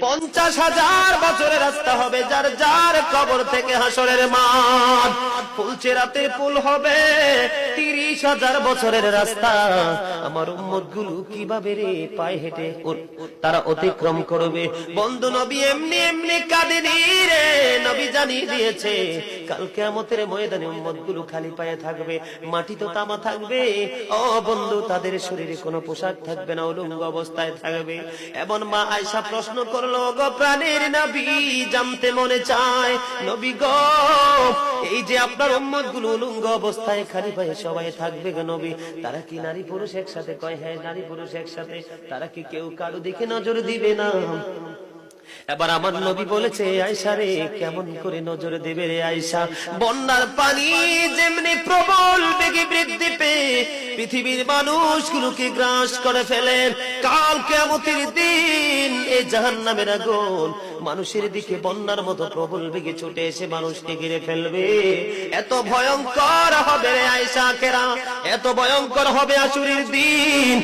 50,000 বছরের রাস্তা হবে যার যার কবর থেকে হাসরের মাঠ। ফুলচেরাতের পুল হবে 30,000 বছরের রাস্তা। আমার উম্মত গুলো কিভাবে রে পায়ে হেঁটে তারা অতিক্রম করবে? বন্ধু নবী এমনি এমনি কাঁদেনি রে, নবী জানিয়ে দিয়েছে কাল কিয়ামতের ময়দানে উম্মত গুলো খালি পায়ে থাকবে, মাটি তো তামা থাকবে। ও বন্ধু, তাদের শরীরে কোনো পোশাক থাকবে না, উলঙ্গ অবস্থায় থাকবে। এবং মা আয়েশা প্রশ্ন করলো, গো প্রাণের নবী, জানতে মনে চায় নবী গো, এই যে আপনার উম্মত গুলো উলঙ্গ অবস্থায় খালি পায়ে সবাই থাকবে গো নবী, তারা কি নারী পুরুষ একসাথে? কয় হ্যাঁ, নারী পুরুষ একসাথে। তারা কি কেউ কারো দিকে নজর দিবে না? এবার আমার নবী বলেছে, আয়েশা রে, কেমন করে নজর দেবে রে আয়েশা? বন্যার পানি যেমনি প্রবল বেগে বৃদ্ধি পেয়ে পৃথিবীর মানুষগুলোকে গ্রাস করে ফেলে, কাল কিয়ামতের দিন এই জাহান্নামের আগুন মানুষের দিকে বন্যার মতো প্রবল বেগে ছুটে এসে মানুষকে ঘিরে ফেলবে। এত ভয়ঙ্কর হবে রে আয়েশা কেরা, এত ভয়ঙ্কর হবে আসরের দিন।